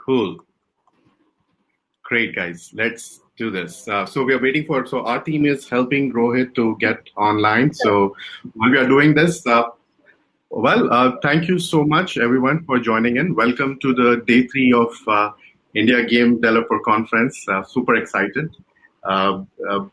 Cool. Great, guys. Let's do this. So we are waiting so our team is helping Rohit to get online. So while we are doing this, thank you so much, everyone, for joining in. Welcome to the day 3 of India Game Developer Conference. Super excited.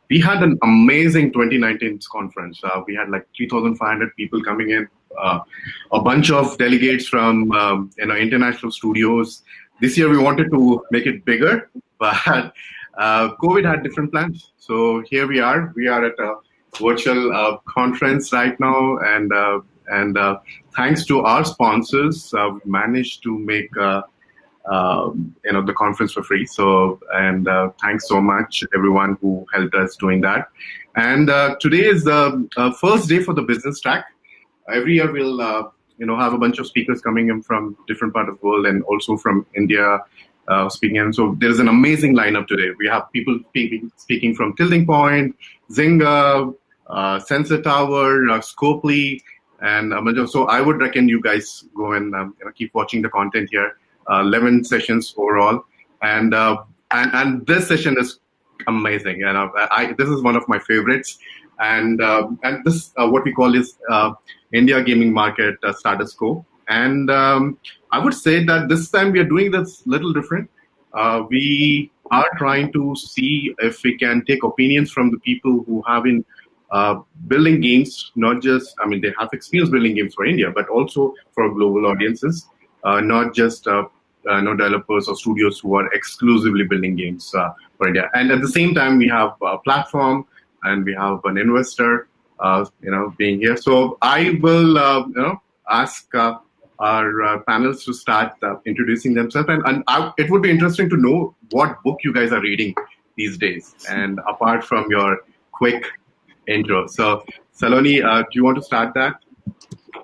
We had an amazing 2019 conference. We had like 3,500 people coming in, a bunch of delegates from international studios. This year we wanted to make it bigger, but COVID had different plans. So here we are. We are at a virtual conference right now, and thanks to our sponsors, we managed to make the conference for free. So, and thanks so much everyone who helped us doing that. And today is the first day for the business track. Every year we'll have a bunch of speakers coming in from different part of the world and also from India speaking. And so there is an amazing lineup today. We have people speaking from Tilting Point, Zynga, Sensor Tower, Scopely, and so I would recommend you guys go and keep watching the content here. 11 sessions overall, and this session is amazing, and this is one of my favorites, and this what we call is India gaming market status quo, and I would say that this time we are doing this little different. We are trying to see if we can take opinions from the people who have been building games, not just, they have experience building games for India, but also for global audiences. Not just developers or studios who are exclusively building games for India. And at the same time, we have a platform and we have an investor, being here. So I will, ask our panels to start introducing themselves. And it would be interesting to know what book you guys are reading these days. And apart from your quick intro. So Salone, do you want to start that?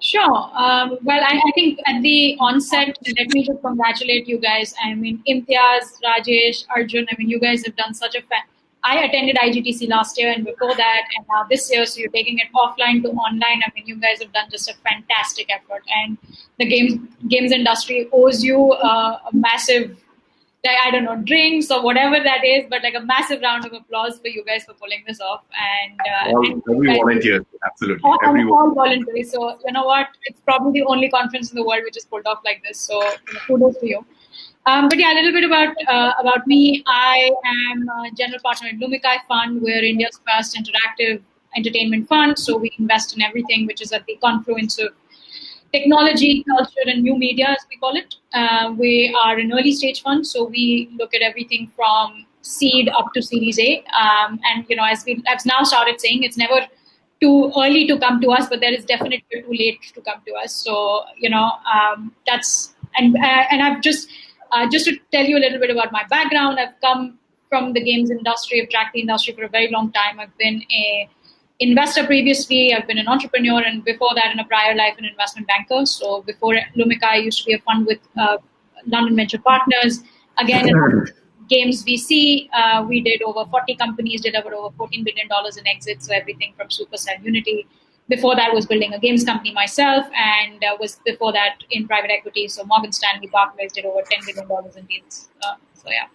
Sure. I think at the onset, let me just congratulate you guys. Imtiaz, Rajesh, Arjun, you guys have done such a I attended IGTC last year and before that, and now this year, so you're taking it offline to online. You guys have done just a fantastic effort, and the games industry owes you a massive, drinks or whatever that is, but like a massive round of applause for you guys for pulling this off. And every volunteer, absolutely. All voluntary. So you know what? It's probably the only conference in the world which is pulled off like this. So kudos to you. But yeah, a little bit about me. I am a general partner at Lumikai Fund. We're India's first interactive entertainment fund. So we invest in everything which is at the confluence of technology, culture, and new media, as we call it. We are an early stage fund, so we look at everything from seed up to Series A. As we have now started saying, it's never too early to come to us, but there is definitely too late to come to us. So that's and I've just to tell you a little bit about my background. I've come from the games industry. I've tracked the industry for a very long time. I've been a investor previously, I've been an entrepreneur, and before that, in a prior life, an investment banker. So before Lumikai, I used to be a fund with London Venture Partners. Again, in games VC, we did over 40 companies, delivered over $14 billion in exits, so everything from Supercell, Unity. Before that, was building a games company myself, and was before that in private equity. So Morgan Stanley, Barclays did over $10 billion in deals. So yeah.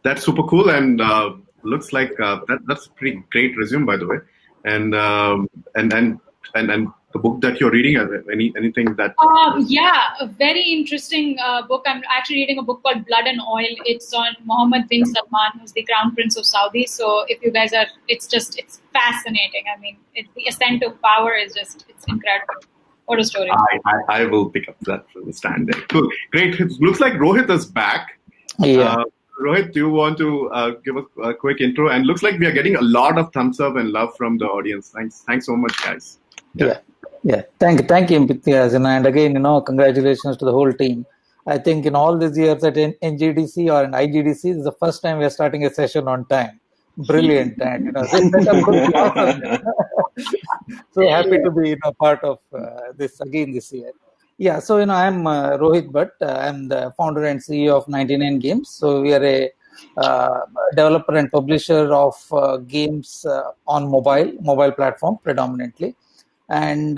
That's super cool, and looks like that's a pretty great resume, by the way. And the book that you're reading, anything that? A very interesting book. I'm actually reading a book called Blood and Oil. It's on Mohammed bin Salman, who's the Crown Prince of Saudi. So if you guys it's fascinating. The ascent of power is it's incredible. What a story. I will pick up that from the stand there. Cool, great. It looks like Rohit is back. Yeah. Rohit, do you want to give us a quick intro? And looks like we are getting a lot of thumbs up and love from the audience. Thanks so much, guys. Yeah. Thank you, Imtiaz. And again, congratulations to the whole team. I think in all these years at NGDC or in IGDC, this is the first time we are starting a session on time. Brilliant, and this setup could be awesome. So happy to be part of this again this year. Yeah, so I'm Rohit Bhat. I'm the founder and CEO of 99 Games. So we are a developer and publisher of games on mobile platform predominantly. And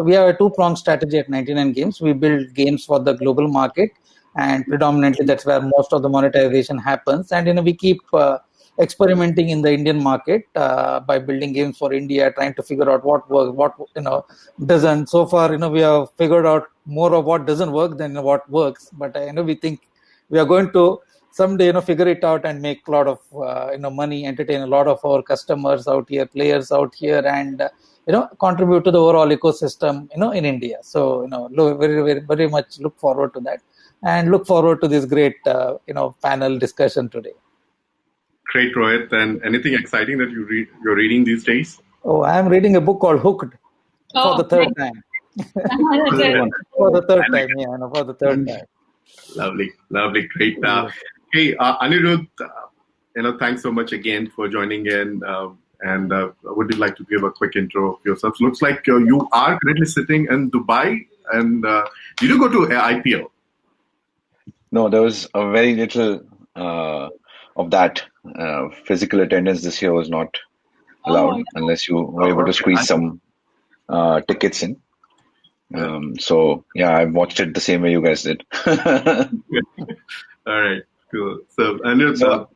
we have a two-pronged strategy at 99 Games. We build games for the global market, and predominantly that's where most of the monetization happens. And we keep experimenting in the Indian market by building games for India, trying to figure out what works, what doesn't. So far, we have figured out more of what doesn't work than what works. But we think we are going to someday figure it out and make a lot of money, entertain a lot of our customers out here, players out here, and contribute to the overall ecosystem in India. So very very very much look forward to that, and look forward to this great panel discussion today. Great, Rohit. And anything exciting that you're reading these days? Oh, I'm reading a book called Hooked for the third time. For the third time, yeah, for the third time. Lovely, great. Hey, Anirudh, thanks so much again for joining in. And would you like to give a quick intro of yourself? Looks like you are currently sitting in Dubai. And did you go to IPL? No, there was a very little of that. Physical attendance this year was not allowed unless you were able to squeeze some tickets in. So yeah, I watched it the same way you guys did. All right, cool. So Anirudh.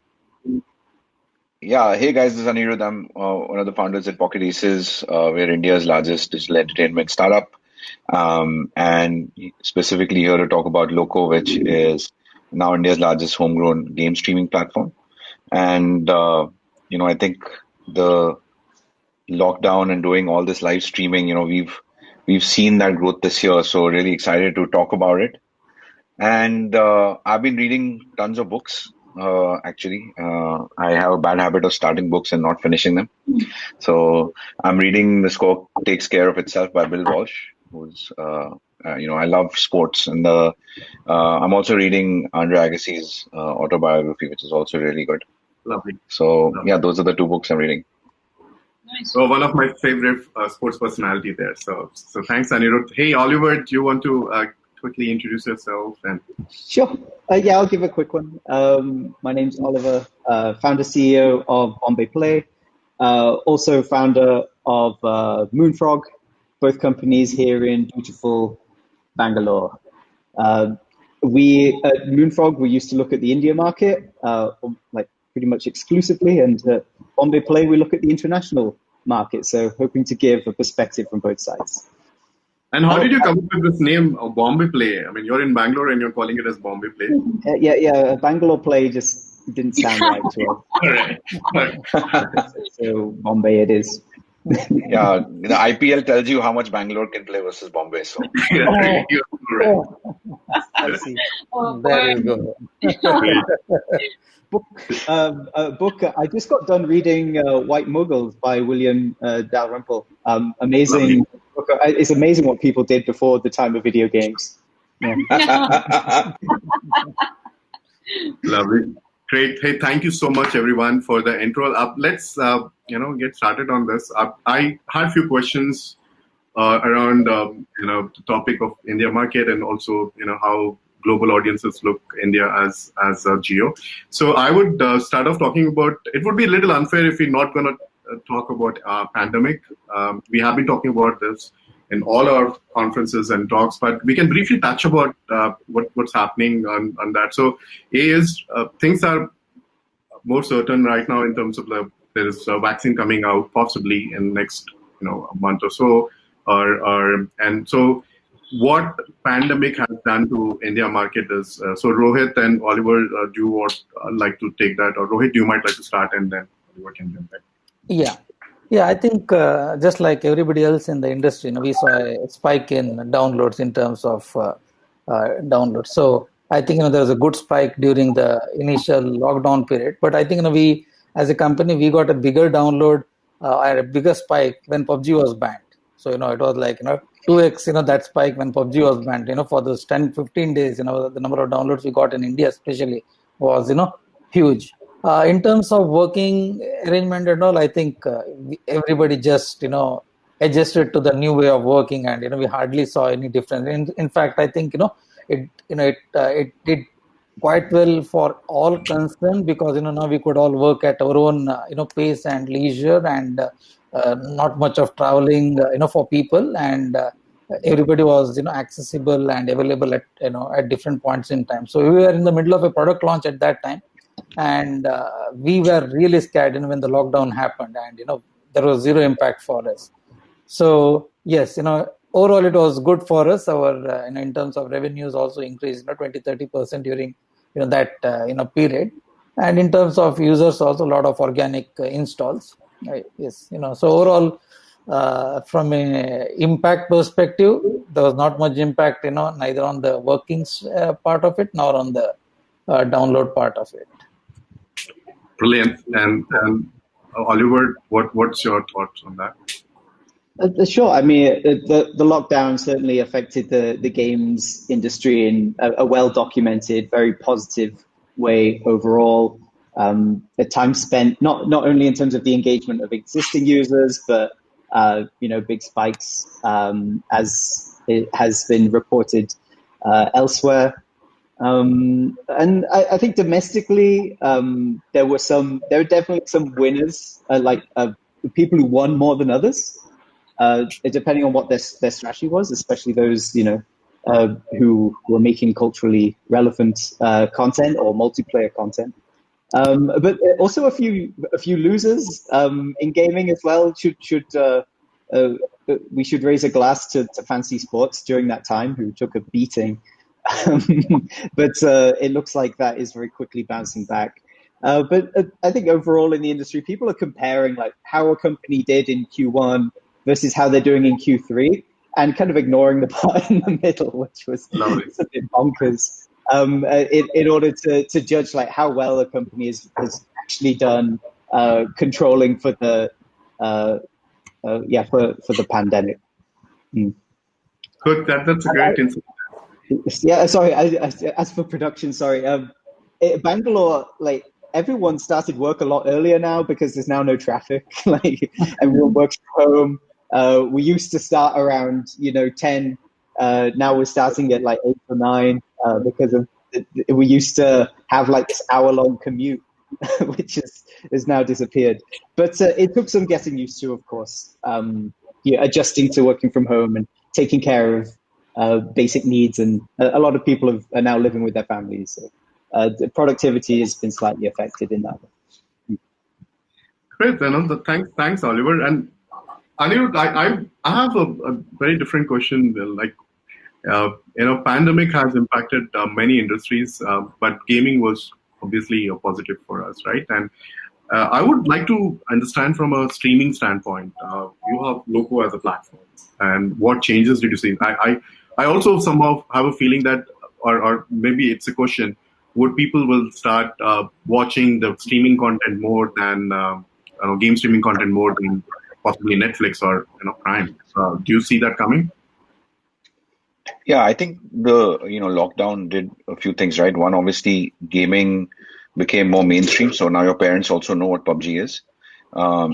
Yeah, hey guys, this is Anirudh. I'm one of the founders at Pocket Aces. We're India's largest digital entertainment startup. And specifically here to talk about Loco, which is now India's largest homegrown game streaming platform. And, I think the lockdown and doing all this live streaming, we've seen that growth this year. So really excited to talk about it. And I've been reading tons of books. Actually, I have a bad habit of starting books and not finishing them. So I'm reading The Score Takes Care of Itself by Bill Walsh, who's, I love sports. And I'm also reading Andre Agassi's autobiography, which is also really good. Lovely. So yeah, those are the two books I'm reading. Nice. So one of my favorite sports personality there. So thanks, Anirudh. Hey, Oliver, do you want to quickly introduce yourself? And Sure. Yeah, I'll give a quick one. My name's Oliver, founder CEO of Bombay Play, also founder of Moonfrog, both companies here in beautiful Bangalore. We at Moonfrog, we used to look at the India market, like pretty much exclusively, and Bombay Play, we look at the international market. So hoping to give a perspective from both sides. And how did you come up with this name, Bombay Play? I mean, you're in Bangalore and you're calling it as Bombay Play. Yeah. Bangalore Play just didn't sound right to us. All right. So Bombay it is. Yeah, the IPL tells you how much Bangalore can play versus Bombay. So Right. I see. There you go. Book. I just got done reading White Muggles by William Dalrymple. Amazing. Book. It's amazing what people did before the time of video games. Yeah. Lovely. Great. Hey, thank you so much, everyone, for the intro. Let's get started on this. I had a few questions around the topic of India market, and also how global audiences look India as a geo. So I would start off talking about. It would be a little unfair if we're not going to talk about pandemic. We have been talking about this in all our conferences and talks, but we can briefly touch about what's happening on that. So things are more certain right now in terms of there is a vaccine coming out possibly in next a month or so, and so what pandemic has done to India market is so Rohit and Oliver, do you like to take that, or Rohit, you might like to start and then Oliver can jump in. Yeah, I think just like everybody else in the industry, we saw a spike in downloads in terms of downloads. So I think there was a good spike during the initial lockdown period. But I think we, as a company, we got a bigger download and a bigger spike when PUBG was banned. So it was like 2x that spike when PUBG was banned. For those 10-15 days, the number of downloads we got in India especially was huge. In terms of working arrangement and all, I think everybody just adjusted to the new way of working, and we hardly saw any difference. In fact, I think it did quite well for all concerned, because now we could all work at our own pace and leisure, and not much of traveling, for people, and everybody was, accessible and available at, at different points in time. So we were in the middle of a product launch at that time, and we were really scared, when the lockdown happened, and there was zero impact for us. So yes, overall it was good for us. Our in terms of revenues also increased 20-30% during that period, and in terms of users also a lot of organic installs. Yes, so overall, from a impact perspective, there was not much impact, neither on the workings part of it nor on the download part of it. Brilliant. And Oliver, what's your thoughts on that? Sure. I mean, the lockdown certainly affected the games industry in a well-documented, very positive way overall. The time spent, not only in terms of the engagement of existing users, but big spikes, as it has been reported elsewhere. And I think domestically, there were definitely some winners, people who won more than others, depending on what their strategy was, especially those who were making culturally relevant content or multiplayer content. But also a few losers in gaming as well. We should raise a glass to fancy sports during that time, who took a beating. But it looks like that is very quickly bouncing back. But I think overall in the industry, people are comparing like how a company did in Q1 versus how they're doing in Q3, and kind of ignoring the part in the middle, which was a bit bonkers. In order to judge like how well a company has actually done controlling for the for the pandemic. Good. That's a great insight. Yeah, sorry. As for production, sorry. Bangalore, like everyone started work a lot earlier now because there's now no traffic. Like everyone works from home. We used to start around 10. Now we're starting at like 8 or 9 because of we used to have like this hour-long commute, which has now disappeared. But it took some getting used to, of course. Adjusting to working from home and taking care of basic needs, and a lot of people are now living with their families. So the productivity has been slightly affected in that way. Great. Thanks, Oliver. And Anirudh, I have a very different question. Like, pandemic has impacted many industries, but gaming was obviously a positive for us, right? And I would like to understand from a streaming standpoint. You have Loco as a platform, and what changes did you see? I also somehow have a feeling that, or maybe it's a question: would people will start watching the streaming content more than game streaming content more than possibly Netflix or Prime? Do you see that coming? Yeah, I think the lockdown did a few things, right? One, obviously, gaming became more mainstream, so now your parents also know what PUBG is.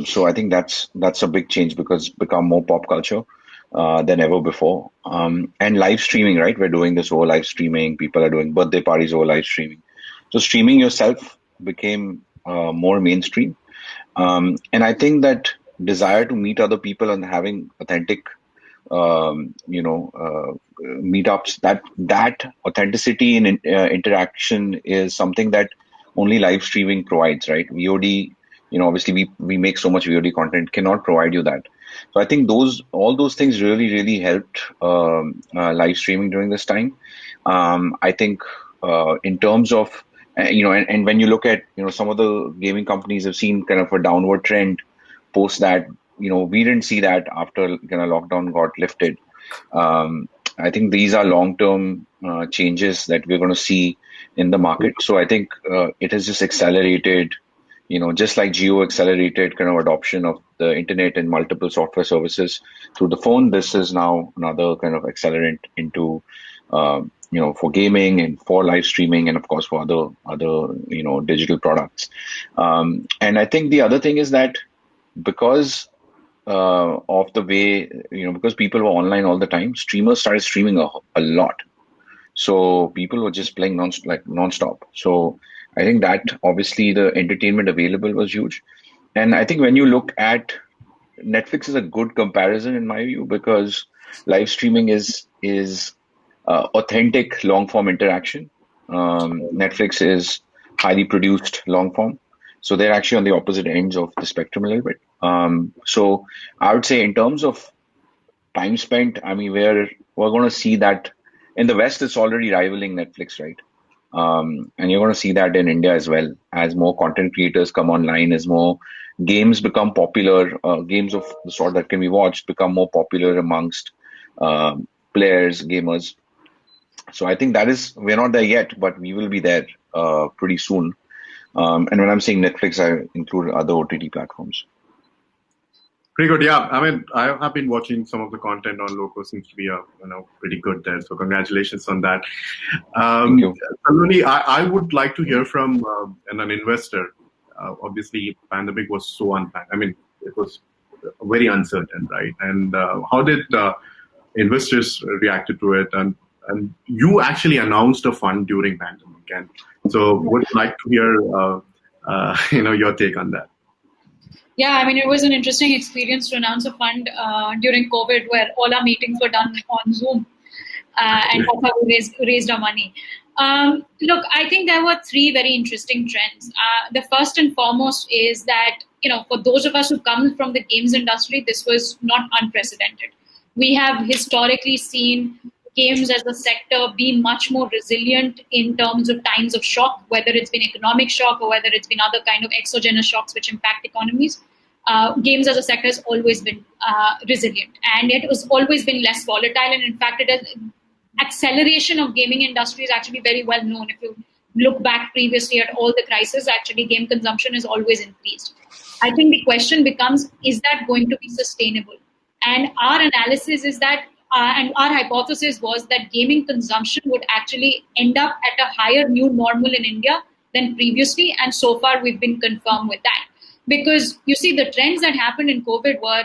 So I think that's a big change because it's become more pop culture than ever before. And live streaming, right? We're doing this over live streaming. People are doing birthday parties over live streaming. So streaming yourself became more mainstream. And I think that desire to meet other people and having authentic meetups, that authenticity and interaction is something that only live streaming provides, right? VOD, obviously we make so much VOD content, cannot provide you that. So I think all those things really helped live streaming during this time. I think in terms of and when you look at some of the gaming companies have seen kind of a downward trend post that. We didn't see that after lockdown got lifted. I think these are long-term changes that we're going to see in the market. So I think it has just accelerated, just like Geo accelerated kind of adoption of the internet and multiple software services through the phone. This is now another kind of accelerant into, for gaming and for live streaming and of course for other digital products. And I think the other thing is that because of the way, because people were online all the time, streamers started streaming a lot. So people were just playing non-stop. So I think that obviously the entertainment available was huge. And I think when you look at Netflix is a good comparison in my view because live streaming is authentic long form interaction. Netflix is highly produced long form, so they're actually on the opposite ends of the spectrum a little bit. So I would say in terms of time spent, I mean, we're going to see that in the West, it's already rivaling Netflix, right? And you're going to see that in India as well, as more content creators come online, as more games become popular, games of the sort that can be watched become more popular amongst players, gamers. So I think we're not there yet, but we will be there pretty soon. And when I'm saying Netflix, I include other OTT platforms. Pretty good, yeah. I mean, I have been watching some of the content on Loco. Seems to be pretty good there. So congratulations on that. Thank you. Salone, I would like to hear from an investor. Obviously, pandemic was so unplanned. I mean, it was very uncertain, right? And how did investors reacted to it? And you actually announced a fund during pandemic, and so would like to hear your take on that. Yeah, I mean, it was an interesting experience to announce a fund during COVID where all our meetings were done on Zoom and that's how we raised our money. Look, I think there were three very interesting trends. The first and foremost is that, for those of us who come from the games industry, this was not unprecedented. We have historically seen games as a sector be much more resilient in terms of times of shock, whether it's been economic shock or whether it's been other kind of exogenous shocks which impact economies. Games as a sector has always been resilient, and it has always been less volatile. And in fact, acceleration of gaming industry is actually very well known. If you look back previously at all the crises, actually game consumption has always increased. I think the question becomes, is that going to be sustainable? And our analysis is that and our hypothesis was that gaming consumption would actually end up at a higher new normal in India than previously. And so far, we've been confirmed with that. Because you see, the trends that happened in COVID were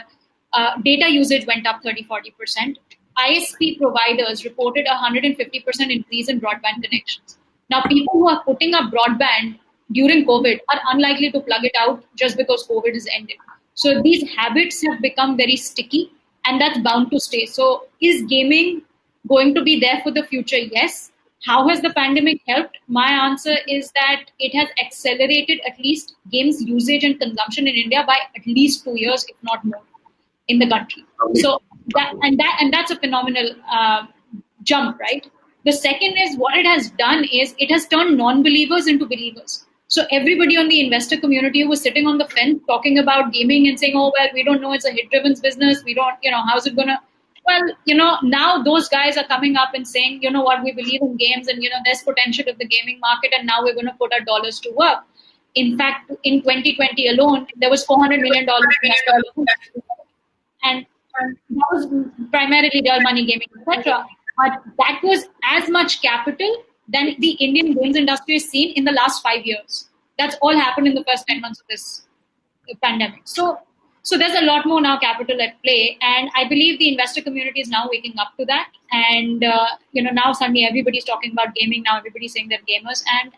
data usage went up 30-40%. ISP providers reported a 150% increase in broadband connections. Now, people who are putting up broadband during COVID are unlikely to plug it out just because COVID has ended. So these habits have become very sticky, and that's bound to stay. So is gaming going to be there for the future? Yes. How has the pandemic helped? My answer is that it has accelerated at least games usage and consumption in India by at least 2 years, if not more, in the country. So that's a phenomenal jump, right? The second is what it has done is it has turned non-believers into believers. So everybody on the investor community who was sitting on the fence talking about gaming and saying, oh, well, we don't know, it's a hit-driven business. We don't, how's it going to... Well, now those guys are coming up and saying, you know what, we believe in games and, there's potential of the gaming market and now we're going to put our dollars to work. In fact, in 2020 alone, there was $400 million invested. And that was primarily real money gaming, etc. But that was as much capital than the Indian games industry has seen in the last 5 years. That's all happened in the first 10 months of this pandemic. So there's a lot more now capital at play, and I believe the investor community is now waking up to that. And now suddenly everybody's talking about gaming. Now everybody's saying they're gamers, and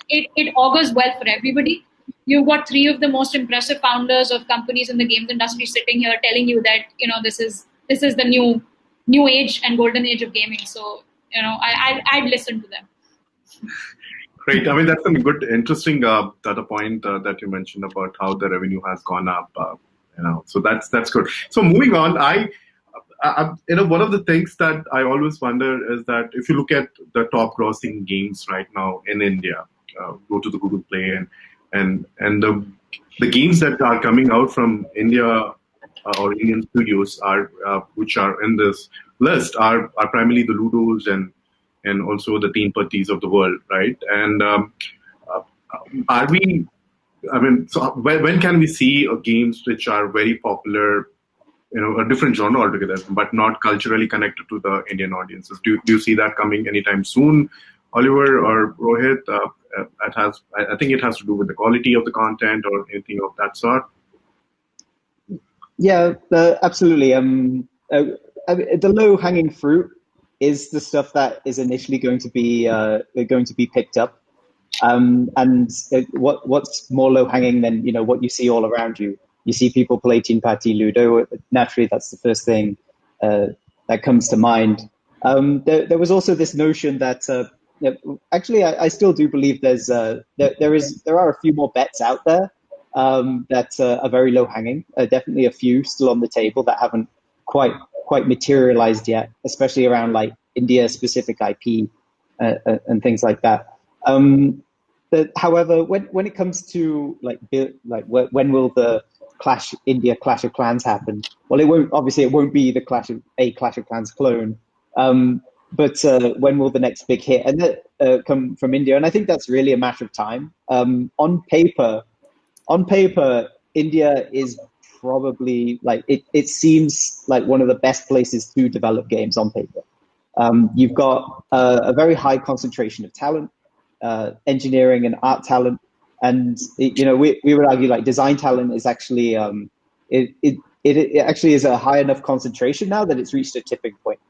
it augurs well for everybody. You've got three of the most impressive founders of companies in the games industry sitting here telling you that this is the new age and golden age of gaming. So I'd listen to them. Great. I mean, that's a good, interesting data point that you mentioned about how the revenue has gone up. So that's good. So moving on, I one of the things that I always wonder is that if you look at the top grossing games right now in India, go to the Google Play and the games that are coming out from India or Indian studios are which are in this list are primarily the Ludos and also the Teen Putties of the world, right? And are we? I mean, so when can we see games which are very popular, a different genre altogether, but not culturally connected to the Indian audiences? Do you see that coming anytime soon, Oliver or Rohit? I think it has to do with the quality of the content or anything of that sort. Yeah, absolutely. The low-hanging fruit is the stuff that is initially going to be picked up. And what's more low-hanging than what you see all around you? you see people play Teen Party Ludo. Naturally, that's the first thing that comes to mind. There was also this notion that actually I still do believe there are a few more bets out there that are very low hanging. Definitely a few still on the table that haven't quite materialized yet, especially around like India specific IP and things like that. However, when it comes to when will the Clash of Clans happen? Well, it won't be the Clash of Clans clone. But when will the next big hit and that come from India? And I think that's really a matter of time. On paper, India is probably like it seems like one of the best places to develop games on paper. You've got a very high concentration of talent, engineering and art talent, and we would argue like design talent is actually it actually is a high enough concentration now that it's reached a tipping point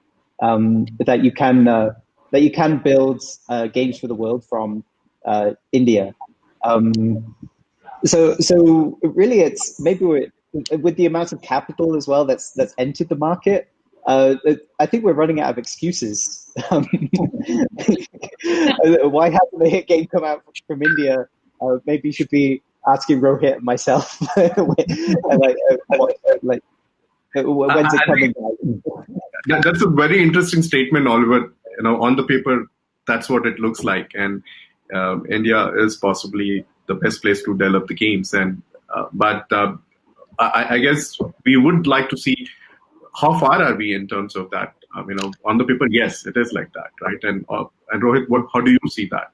that you can build games for the world from India. So really, it's maybe with the amount of capital as well that's entered the market. I think we're running out of excuses. Why hasn't a hit game come out from India? Maybe you should be asking Rohit and myself. When's it coming out? That's a very interesting statement, Oliver. On the paper, that's what it looks like, and India is possibly the best place to develop the games. But I guess we would like to see how far are we in terms of that. On the paper, yes, it is like that, right? And Rohit, how do you see that?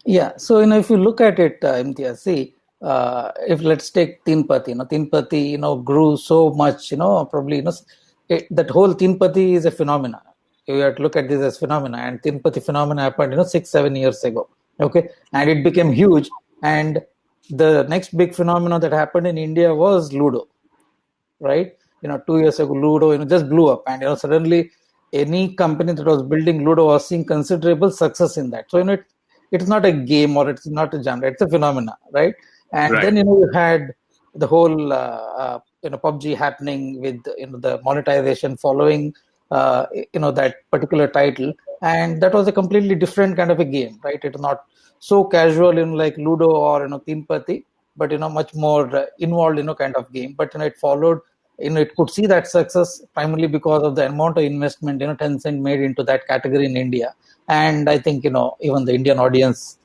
Yeah, so if you look at it, Imtiaz, see, if let's take Teen Pati, Teen Pati, grew so much, probably, that whole Teen Pati is a phenomena. You have to look at this as phenomena, and Teen Pati phenomena happened, 6-7 years ago. Okay, and it became huge. And the next big phenomenon that happened in India was Ludo, right? 2 years ago, Ludo, just blew up, and suddenly any company that was building Ludo was seeing considerable success in that. So it's not a game or it's not a genre; it's a phenomena, right? And right. Then you had the whole PUBG happening with the monetization following that particular title, and that was a completely different kind of a game, right? It's not so casual like Ludo or Teen Pati, but much more involved kind of game. But it followed. It could see that success primarily because of the amount of investment Tencent made into that category in India, and I think even the Indian audience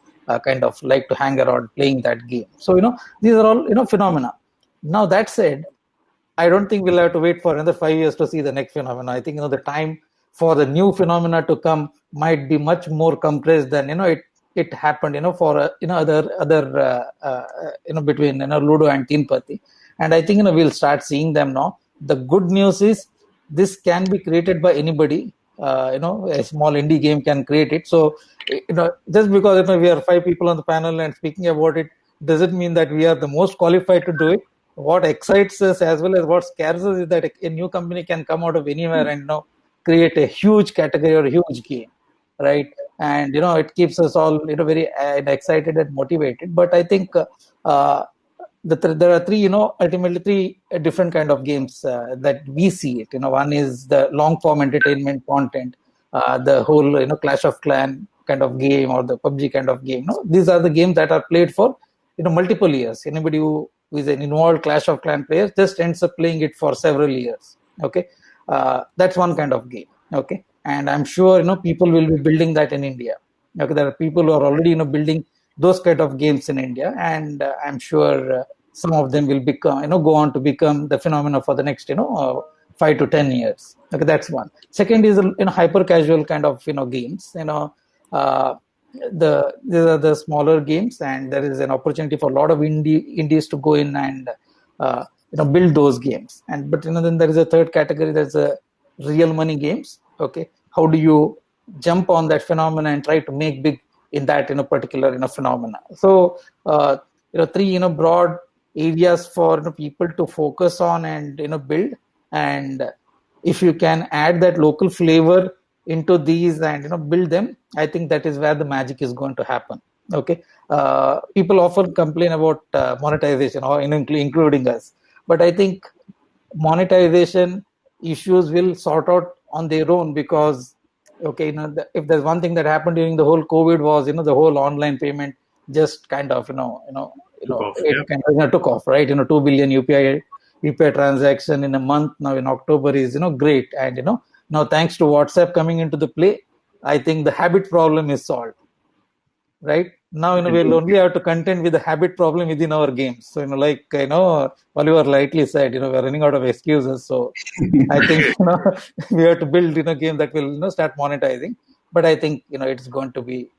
kind of like to hang around playing that game. So these are all phenomena. Now that said, I don't think we'll have to wait for another 5 years to see the next phenomena. I think the time for the new phenomena to come might be much more compressed than it happened for other between Ludo and Teen Pati. And I think we'll start seeing them now. The good news is this can be created by anybody. A small indie game can create it. So just because we are 5 people on the panel and speaking about it doesn't mean that we are the most qualified to do it. What excites us as well as what scares us is that a new company can come out of anywhere and create a huge category or a huge game, right? And it keeps us all very excited and motivated. But I think there are three, ultimately three different kind of games that we see it. One is the long form entertainment content, the whole Clash of Clan kind of game or the PUBG kind of game. These are the games that are played for multiple years. Anybody who is an involved Clash of Clan player just ends up playing it for several years. Okay, that's one kind of game. Okay, and I'm sure people will be building that in India. Okay, there are people who are already building those kind of games in India, and I'm sure some of them will become go on to become the phenomena for the next 5 to 10 years. Okay, that's one. Second is hyper casual kind of games. These are the smaller games, and there is an opportunity for a lot of indies to go in and build those games. And but then there is a third category. There's a real money games. Okay, how do you jump on that phenomena and try to make big in that particular phenomena? So three broad areas for people to focus on and build. And if you can add that local flavor into these and build them, I think that is where the magic is going to happen. Okay, people often complain about monetization, or including us. But I think monetization issues will sort out on their own, because okay, if there's one thing that happened during the whole COVID was, the whole online payment just kind of, Took off. it Yeah. kind of took off, right? 2 billion UPI transaction in a month now in October is, great. And, now thanks to WhatsApp coming into the play, I think the habit problem is solved, right? Now, we'll only have to contend with the habit problem within our games. So, like, Oliver rightly said, we're running out of excuses. So I think, we have to build, game that will, start monetizing. But I think, it's going to be,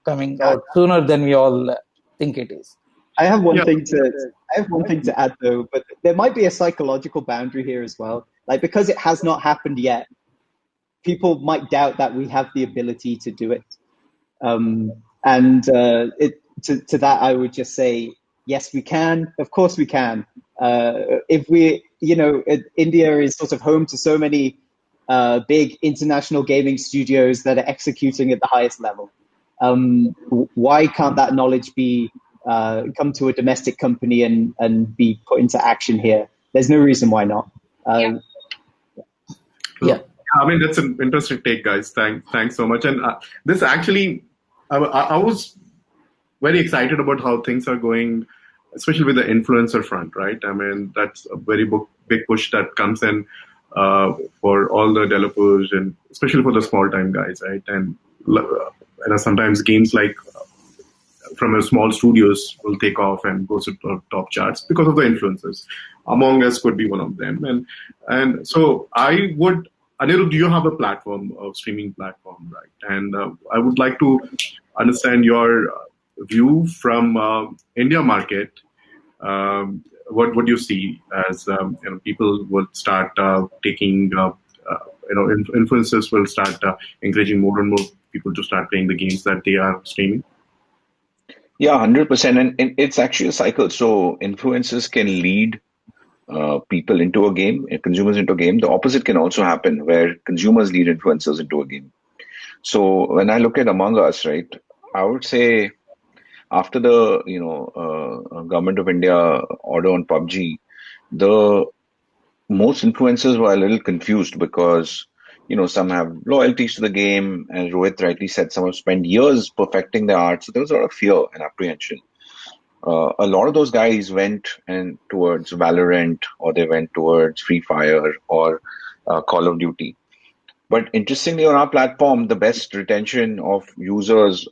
coming out sooner than we all think it is. I have one thing to add though, but there might be a psychological boundary here as well. Like, because it has not happened yet, people might doubt that we have the ability to do it. To that, I would just say, yes, we can. Of course, we can. If we, India is sort of home to so many big international gaming studios that are executing at the highest level. Why can't that knowledge be come to a domestic company and be put into action here? There's no reason why not. Yeah. I mean, that's an interesting take, guys. Thanks so much. And this actually, I was very excited about how things are going, especially with the influencer front, right? I mean, that's a very big push that comes in for all the developers, and especially for the small time guys, right? And sometimes games like from a small studios will take off and go to top charts because of the influencers. Among Us could be one of them. And so I would, Anirudh, do you have a platform, a streaming platform, right? And I would like to understand your view from India market. What do you see as people would start taking, influencers will start encouraging more and more people to start playing the games that they are streaming? Yeah, 100%. And it's actually a cycle. So influencers can lead people into a game, consumers into a game. The opposite can also happen, where consumers lead influencers into a game. So when I look at Among Us, right, I would say after the government of India order on PUBG, the most influencers were a little confused because some have loyalties to the game, and Rohit rightly said some have spent years perfecting their art. So there was a lot of fear and apprehension. A lot of those guys went towards Valorant, or they went towards Free Fire or Call of Duty. But interestingly, on our platform, the best retention of users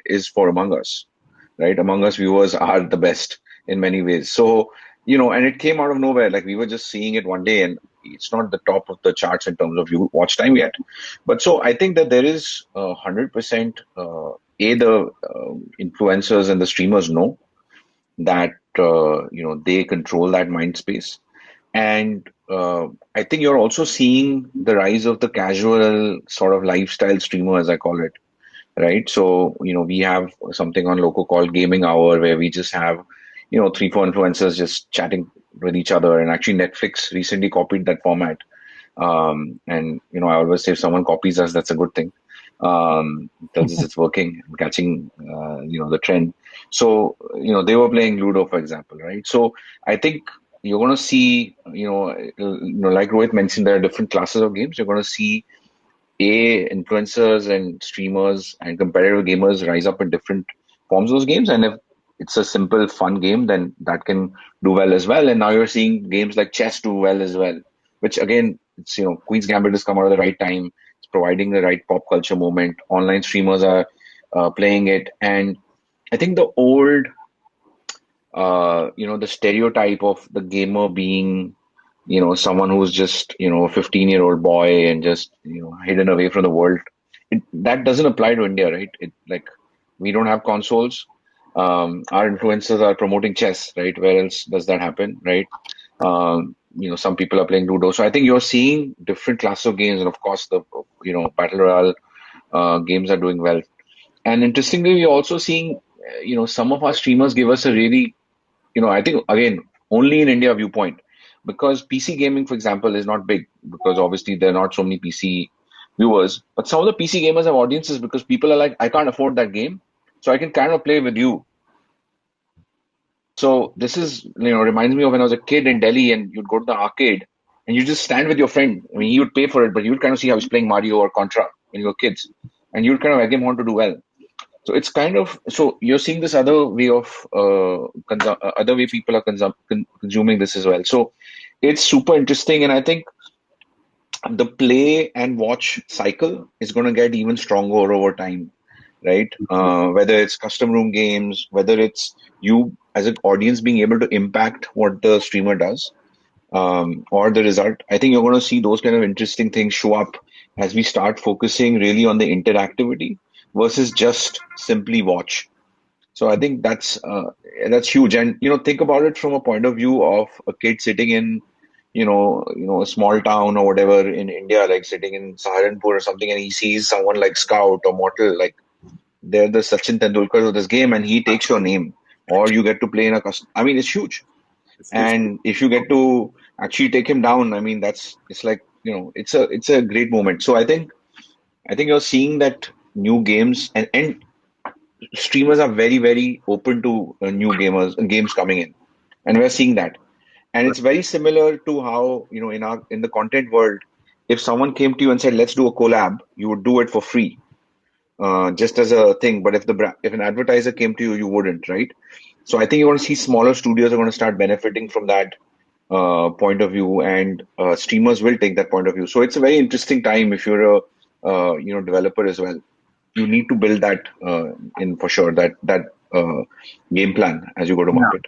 is for Among Us, right? Among Us viewers are the best in many ways. So, and it came out of nowhere. Like, we were just seeing it one day, and it's not the top of the charts in terms of watch time yet. But so I think that there is 100%, the influencers and the streamers know that, they control that mind space. And I think you're also seeing the rise of the casual sort of lifestyle streamer, as I call it, right? So, we have something on Loco called Gaming Hour, where we just have, 3-4 influencers just chatting with each other. And actually, Netflix recently copied that format. And, I always say if someone copies us, that's a good thing. Tells us it's working and catching, the trend. So, they were playing Ludo, for example, right? So I think you're going to see, like Rohit mentioned, there are different classes of games. You're going to see influencers and streamers and competitive gamers rise up in different forms of those games. And if it's a simple, fun game, then that can do well as well. And now you're seeing games like chess do well as well, which again, it's, Queen's Gambit has come out at the right time. It's providing the right pop culture moment. Online streamers are playing it. And I think the old, the stereotype of the gamer being, someone who's just, a 15-year-old boy and just, hidden away from the world. That doesn't apply to India, right? We don't have consoles. Our influencers are promoting chess, right? Where else does that happen, right? Some people are playing Ludo. So I think you're seeing different classes of games. And of course, the, Battle Royale games are doing well. And interestingly, we're also seeing, some of our streamers give us a really, I think, again, only in India viewpoint, because PC gaming, for example, is not big, because obviously there are not so many PC viewers. But some of the PC gamers have audiences because people are like, I can't afford that game, so I can kind of play with you. So this is, reminds me of when I was a kid in Delhi and you'd go to the arcade and you just stand with your friend. I mean, he would pay for it, but you would kind of see how he's playing Mario or Contra when you were kids, and you would kind of egg him on to do well. So it's kind of, so you're seeing this other way of other way people are consuming this as well. So it's super interesting, and I think the play and watch cycle is going to get even stronger over time, right? Whether it's custom room games, whether it's you as an audience being able to impact what the streamer does, or the result. I think you're going to see those kind of interesting things show up as we start focusing really on the interactivity versus just simply watch. So I think that's huge. And think about it from a point of view of a kid sitting in a small town or whatever in India, like sitting in Saharanpur or something, and he sees someone like Scout or Mortal, like they're the Sachin Tendulkar of this game, and he takes your name, or you get to play in a custom. I mean, it's huge. And if you get to actually take him down, I mean, it's like, it's a great moment. So I think you're seeing that new games and streamers are very, very open to new games coming in, and we're seeing that. And it's very similar to how, in the content world, if someone came to you and said, let's do a collab, you would do it for free, just as a thing. But if an advertiser came to you, you wouldn't, right? So I think you're going to see smaller studios are going to start benefiting from that point of view, and streamers will take that point of view. So it's a very interesting time if you're a developer as well. You need to build that in for sure, that game plan as you go to market.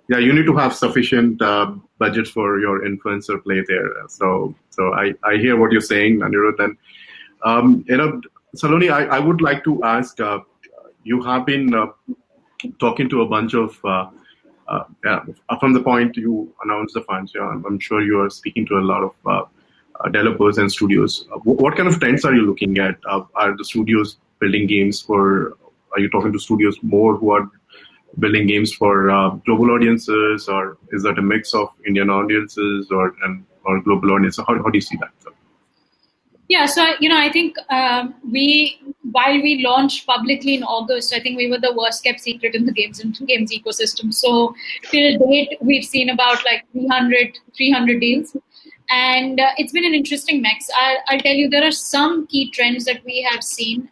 Yeah, you need to have sufficient budget for your influencer play there. So I hear what you're saying, Anirudh. And Salone, I would like to ask. You have been talking to a bunch of from the point you announced the funds. Yeah, I'm sure you are speaking to a lot of developers and studios. What kind of trends are you looking at? Are the studios building games for? Are you talking to studios more who are building games for global audiences, or is that a mix of Indian audiences or global audiences? How do you see that? Yeah, so I think while we launched publicly in August, I think we were the worst kept secret in the games ecosystem. So till date, we've seen about like 300 deals, and it's been an interesting mix. I'll tell you, there are some key trends that we have seen.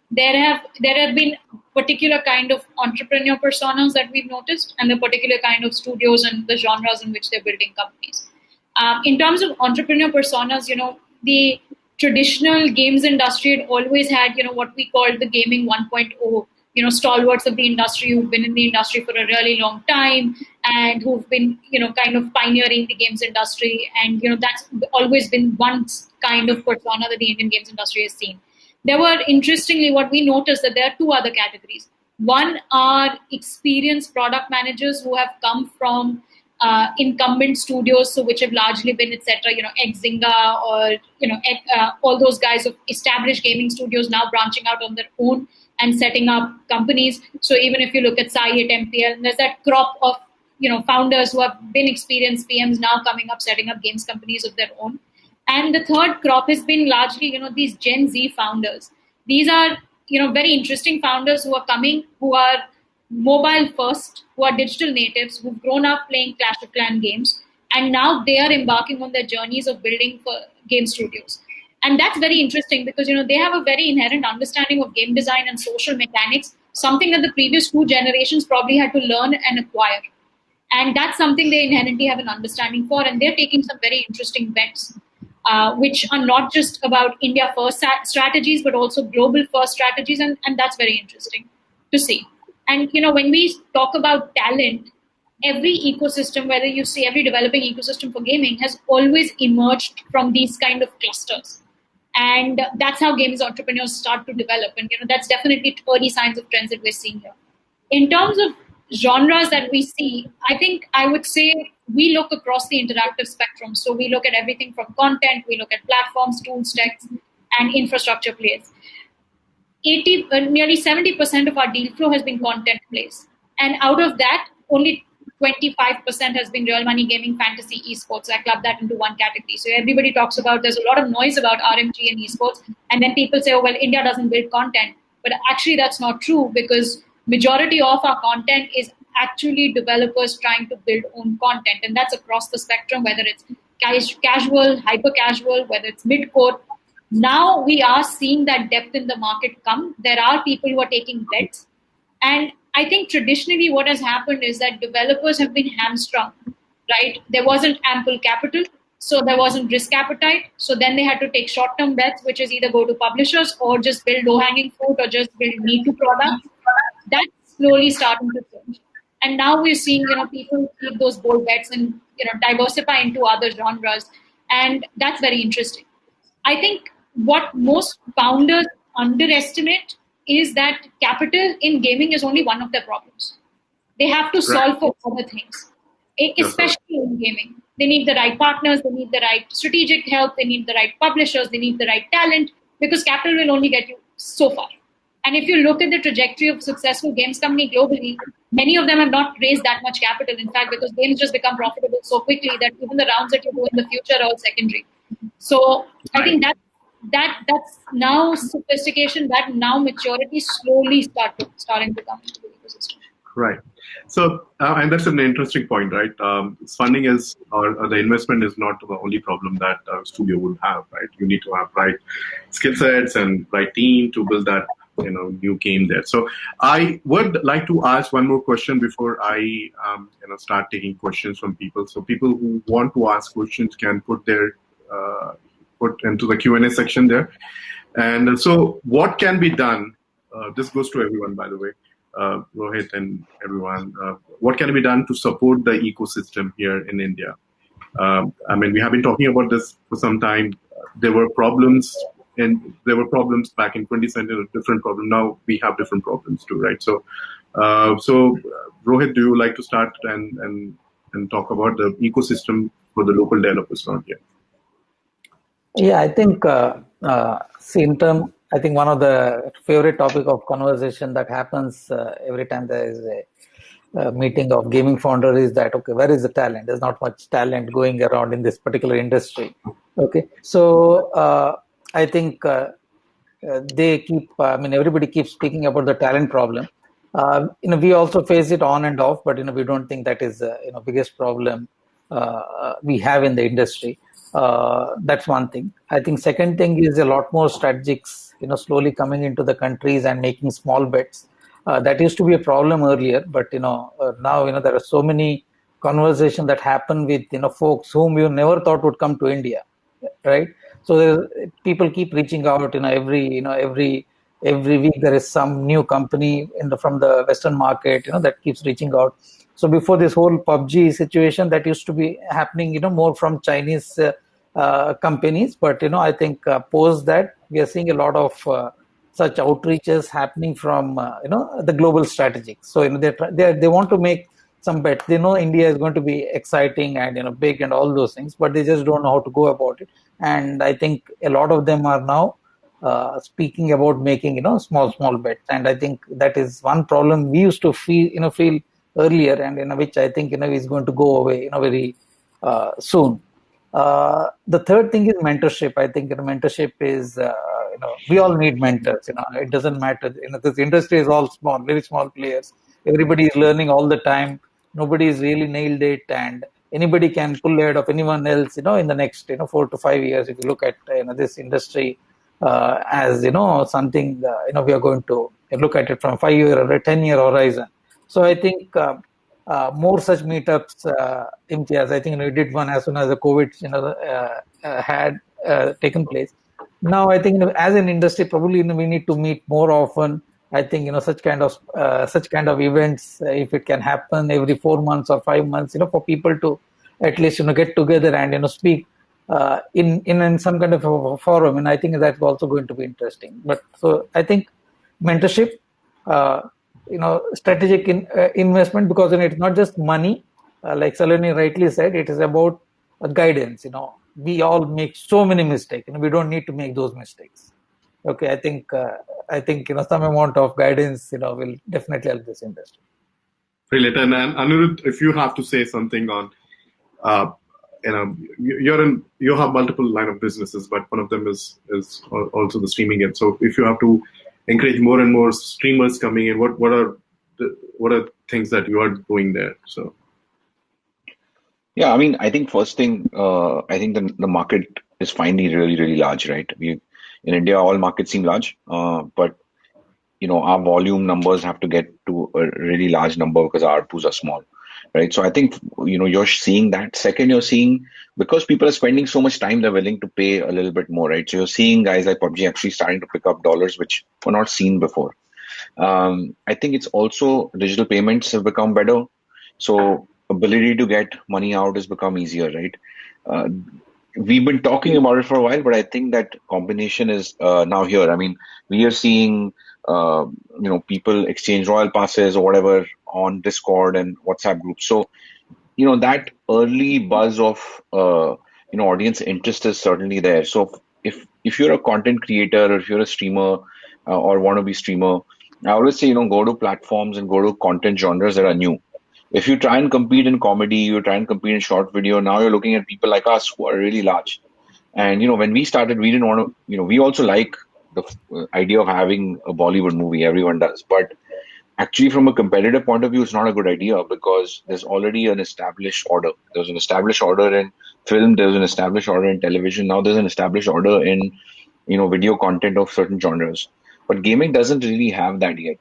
There have been particular kind of entrepreneur personas that we've noticed, and the particular kind of studios and the genres in which they're building companies. In terms of entrepreneur personas, the traditional games industry had always had, what we called the gaming 1.0, stalwarts of the industry who've been in the industry for a really long time and who've been, kind of pioneering the games industry. And, that's always been one kind of persona that the Indian games industry has seen. There were, interestingly, what we noticed that there are two other categories. One are experienced product managers who have come from incumbent studios, so which have largely been, etc., Exinga or all those guys of established gaming studios now branching out on their own and setting up companies. So even if you look at Sai at MPL, there's that crop of founders who have been experienced PMs now coming up setting up games companies of their own. And the third crop has been largely these Gen Z founders. These are very interesting founders who are coming, who are mobile first, who are digital natives, who've grown up playing Clash of Clans games, and now they are embarking on their journeys of building for game studios. And that's very interesting because they have a very inherent understanding of game design and social mechanics, something that the previous two generations probably had to learn and acquire. And that's something they inherently have an understanding for, and they're taking some very interesting bets, which are not just about India first strategies, but also global first strategies, and that's very interesting to see. And when we talk about talent, every ecosystem, whether you see every developing ecosystem for gaming, has always emerged from these kind of clusters. And that's how games entrepreneurs start to develop. And that's definitely early signs of trends that we're seeing here. In terms of genres that we see, I think I would say we look across the interactive spectrum. So we look at everything from content, we look at platforms, tools, techs, and infrastructure plays. Nearly 70% of our deal flow has been content plays. And out of that, only 25% has been real money gaming, fantasy, esports. I club that into one category. So everybody talks about, there's a lot of noise about RMG and esports. And then people say, oh, well, India doesn't build content. But actually that's not true, because majority of our content is actually developers trying to build own content, and that's across the spectrum, whether it's casual, hyper casual, whether it's mid-core. Now we are seeing that depth in the market come. There are people who are taking bets. And I think traditionally what has happened is that developers have been hamstrung, right? There wasn't ample capital, so there wasn't risk appetite. So then they had to take short-term bets, which is either go to publishers or just build low-hanging fruit or just build me-too products. That's slowly starting to change. And now we're seeing, people keep those bold bets and, diversify into other genres. And that's very interesting. I think what most founders underestimate is that capital in gaming is only one of their problems. They have to solve for other things, especially in gaming. They need the right partners, they need the right strategic help, they need the right publishers, they need the right talent, because capital will only get you so far. And if you look at the trajectory of successful games company globally, many of them have not raised that much capital, in fact, because games just become profitable so quickly that even the rounds that you do in the future are all secondary. So I think that's now sophistication, that now maturity slowly starting to come into the ecosystem. Right. So, and that's an interesting point, right? Funding is, or the investment is not the only problem that a studio will have, right? You need to have right skill sets and right team to build that, new game there. So I would like to ask one more question before I, start taking questions from people. So people who want to ask questions can put into the Q&A section there. And so what can be done? This goes to everyone, by the way. Rohit and everyone, what can be done to support the ecosystem here in India? We have been talking about this for some time. There were problems back in 2017, different problem. Now we have different problems too, right? So, Rohit, do you like to start and talk about the ecosystem for the local developers around here? Yeah, I think, I think one of the favorite topic of conversation that happens every time there is a meeting of gaming founder is that, okay, where is the talent? There's not much talent going around in this particular industry. Okay, so I think they keep, everybody keeps speaking about the talent problem. We also face it on and off, but, we don't think that is, biggest problem we have in the industry. That's one thing. I think second thing is a lot more strategics, slowly coming into the countries and making small bets. That used to be a problem earlier, but now there are so many conversations that happen with folks whom you never thought would come to India, right? So people keep reaching out. Every week there is some new company from the Western market, that keeps reaching out. So before this whole PUBG situation, that used to be happening, more from Chinese companies. But, I think post that, we are seeing a lot of such outreaches happening from, the global strategics. So, they want to make some bets. They know India is going to be exciting and, big and all those things, but they just don't know how to go about it. And I think a lot of them are now speaking about making, small bets. And I think that is one problem we used to feel earlier, and which I think is going to go away very soon. The third thing is mentorship. I think mentorship is we all need mentors. It doesn't matter. This industry is all small, very small players. Everybody is learning all the time. Nobody is really nailed it, and anybody can pull ahead of anyone else. In the next 4 to 5 years, if you look at this industry as something we are going to look at it from 5-year or a 10-year horizon. So I think more such meetups, Imtiaz. I think we did one as soon as the COVID had taken place. Now I think as an industry, probably we need to meet more often. I think such kind of events, if it can happen every 4 months or 5 months, for people to at least get together and speak in some kind of a forum, and I think that's also going to be interesting. But so I think mentorship, strategic investment, because it's not just money, like Salone rightly said, it is about guidance. We all make so many mistakes, we don't need to make those mistakes. Okay, I think some amount of guidance will definitely help this industry. Brilliant. And Anirudh, if you have to say something on you have multiple line of businesses, but one of them is also the streaming end. So if you have to encourage more and more streamers coming in, what are things that you are doing there? So Yeah, I mean, I think first thing, I think the market is finally really, really large, right? We in India, all markets seem large, but our volume numbers have to get to a really large number because our ARPUs are small, right? So I think, you're seeing that. Second, you're seeing because people are spending so much time, they're willing to pay a little bit more, right? So you're seeing guys like PUBG actually starting to pick up dollars, which were not seen before. I think it's also digital payments have become better. So ability to get money out has become easier, right? Uh, we've been talking about it for a while, but I think that combination is now here. I mean, we are seeing, people exchange royal passes or whatever on Discord and WhatsApp groups. So, that early buzz of, audience interest is certainly there. So if you're a content creator or if you're a streamer or want to be streamer, I always say, go to platforms and go to content genres that are new. If you try and compete in comedy, you try and compete in short video, now you're looking at people like us who are really large. And, when we started, we didn't want to, we also like the idea of having a Bollywood movie. Everyone does. But actually, from a competitive point of view, it's not a good idea because there's already an established order. There's an established order in film. There's an established order in television. Now there's an established order in, video content of certain genres. But gaming doesn't really have that yet,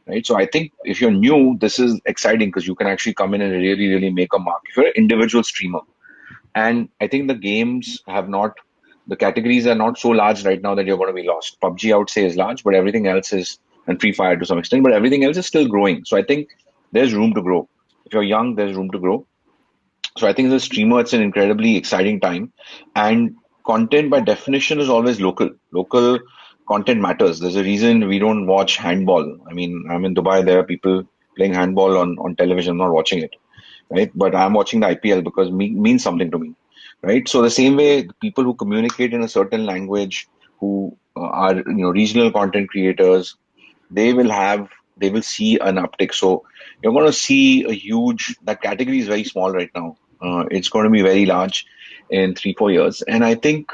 right? So I think if you're new, this is exciting because you can actually come in and really, really make a mark. If you're an individual streamer, and I think the categories are not so large right now that you're going to be lost. PUBG, I would say, is large, but everything else is, and Free Fire to some extent, but everything else is still growing. So I think there's room to grow. If you're young, there's room to grow. So I think as a streamer, it's an incredibly exciting time. And content by definition is always local. Local content matters. There's a reason we don't watch handball. I mean, I'm in Dubai, there are people playing handball on television. I'm not watching it, right? But I'm watching the IPL because it means something to me, right? So the same way, the people who communicate in a certain language, who are regional content creators, they will see an uptick. So you're going to see that category is very small right now. It's going to be very large in 3-4 years, and I think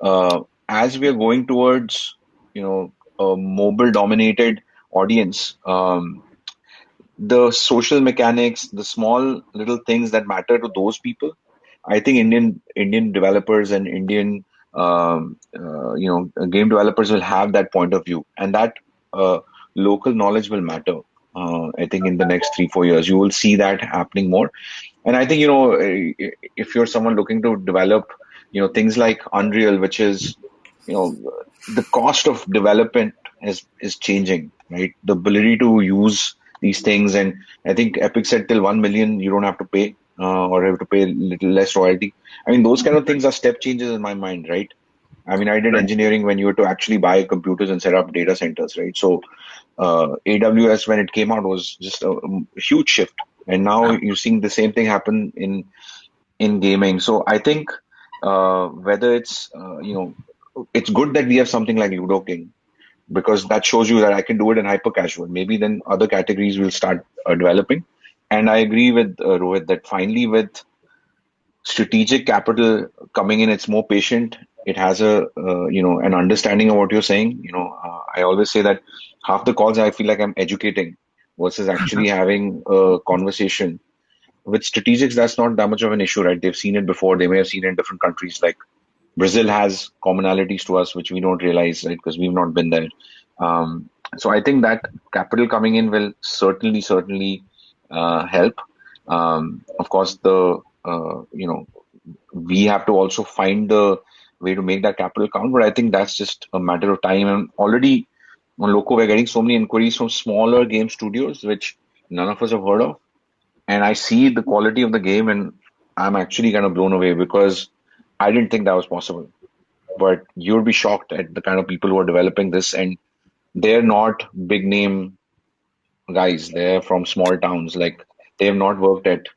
as we are going towards a mobile dominated audience. The social mechanics, the small little things that matter to those people, I think Indian developers and Indian game developers will have that point of view, and that local knowledge will matter. I think in the next 3-4 years, you will see that happening more. And I think if you're someone looking to develop things like Unreal, which is you know the cost of development is changing, right? The ability to use these things, and I think Epic said till 1 million you don't have to pay, or have to pay a little less royalty. I mean, those kind of things are step changes in my mind, right? I mean, I did engineering when you had to actually buy computers and set up data centers, right? So AWS, when it came out, was just a huge shift, and now you're seeing the same thing happen in gaming. So I think whether it's good that we have something like Ludo King, because that shows you that I can do it in hyper casual. Maybe then other categories will start developing. And I agree with Rohit that finally, with strategic capital coming in, it's more patient. It has an understanding of what you're saying. I always say that half the calls I feel like I'm educating versus actually having a conversation. With strategics, that's not that much of an issue, right? They've seen it before. They may have seen it in different countries. Like Brazil has commonalities to us, which we don't realize, right? Because we've not been there. So I think that capital coming in will certainly help. Of course, we have to also find the way to make that capital count, but I think that's just a matter of time. And already on Loco, we're getting so many inquiries from smaller game studios, which none of us have heard of. And I see the quality of the game, and I'm actually kind of blown away because I didn't think that was possible. But you'll be shocked at the kind of people who are developing this, and they're not big name guys. They're from small towns. Like they have not worked at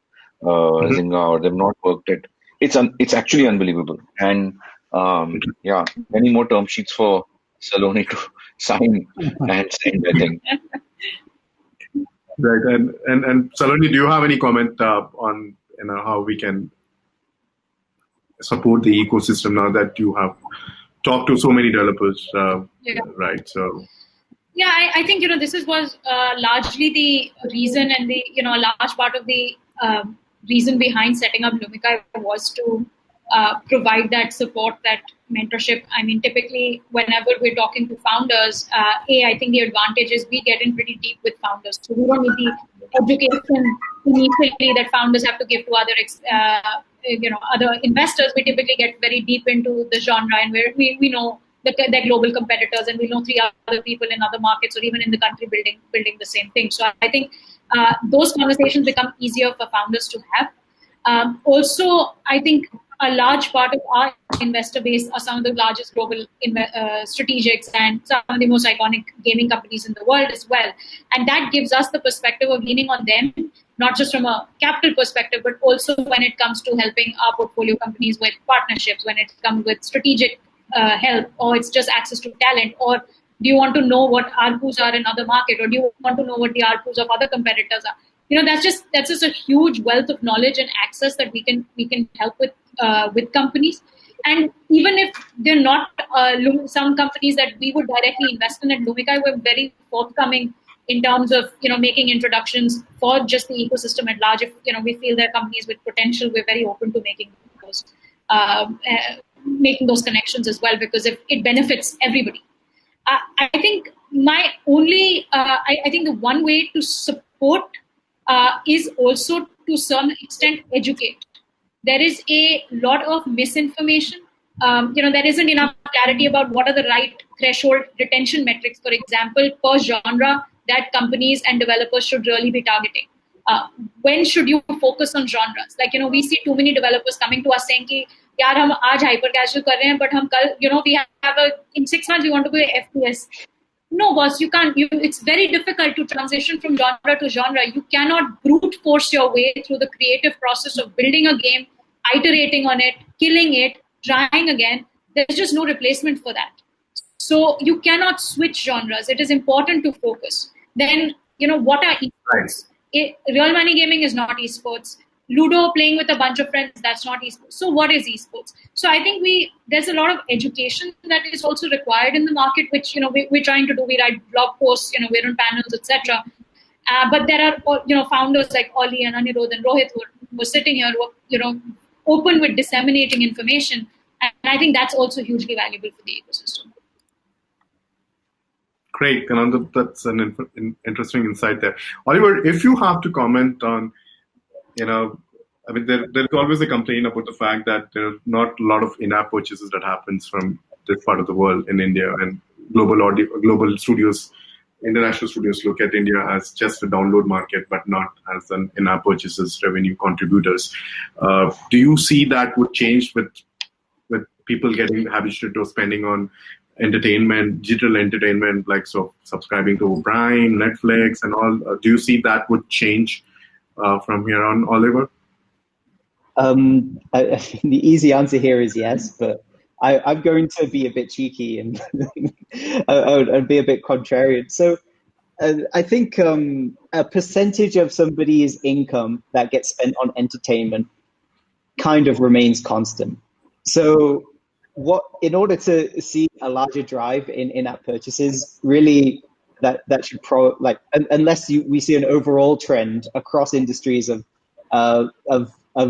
Zynga, or they've not worked at. It's actually unbelievable. And yeah, many more term sheets for Salone to sign and send, I think. Right, and Salone, do you have any comment on how we can support the ecosystem now that you have talked to so many developers, right? So Yeah, I think this was largely the reason, and the a large part of the reason behind setting up Lumikai was to provide that support, that mentorship. I mean, typically, whenever we're talking to founders, I think the advantage is we get in pretty deep with founders, so we don't need the education initially that founders have to give to other investors. We typically get very deep into the genre, and where we know the global competitors, and we know three other people in other markets or even in the country building the same thing. So I think those conversations become easier for founders to have. Also, I think a large part of our investor base are some of the largest global strategics and some of the most iconic gaming companies in the world as well. And that gives us the perspective of leaning on them, not just from a capital perspective, but also when it comes to helping our portfolio companies with partnerships, when it comes with strategic help, or it's just access to talent, or do you want to know what ARPUs are in other market, or do you want to know what the ARPUs of other competitors are? That's just a huge wealth of knowledge and access that we can help with companies. And even if they're not some companies that we would directly invest in at Lumikai, we're very forthcoming in terms of making introductions for just the ecosystem at large. If we feel there are companies with potential, we're very open to making those connections as well, because if it benefits everybody. I think I think the one way to support is also to some extent educate. There is a lot of misinformation. There isn't enough clarity about what are the right threshold retention metrics, for example, per genre that companies and developers should really be targeting. When should you focus on genres? Like, we see too many developers coming to us saying कि यार हम आज hyper casual कर रहे हैं, but हम कल we have in 6 months we want to be FPS. No, boss, you can't. It's very difficult to transition from genre to genre. You cannot brute force your way through the creative process of building a game, iterating on it, killing it, trying again. There's just no replacement for that. So you cannot switch genres. It is important to focus. Then, what are esports? Real money gaming is not esports. Ludo, playing with a bunch of friends, that's not esports. So what is esports? So I think there's a lot of education that is also required in the market, which we're trying to do. We write blog posts, we're on panels, etc. But there are founders like Ollie and Anirudh and Rohit who are sitting here, who are open with disseminating information, and I think that's also hugely valuable for the ecosystem. Great, that's an interesting insight there. Oliver, if you have to comment on, I mean, there's always a complaint about the fact that there are not a lot of in-app purchases that happens from this part of the world in India, and global studios, international studios look at India as just a download market, but not as an in-app purchases revenue contributors. Do you see that would change with people getting habituated to spending on entertainment, digital entertainment, like subscribing to Prime, Netflix, and all? Do you see that would change from here on, Oliver? The easy answer here is yes, but I'm going to be a bit cheeky and I'd be a bit contrarian. So I think a percentage of somebody's income that gets spent on entertainment kind of remains constant. So in order to see a larger drive in in-app purchases, really that should unless we see an overall trend across industries of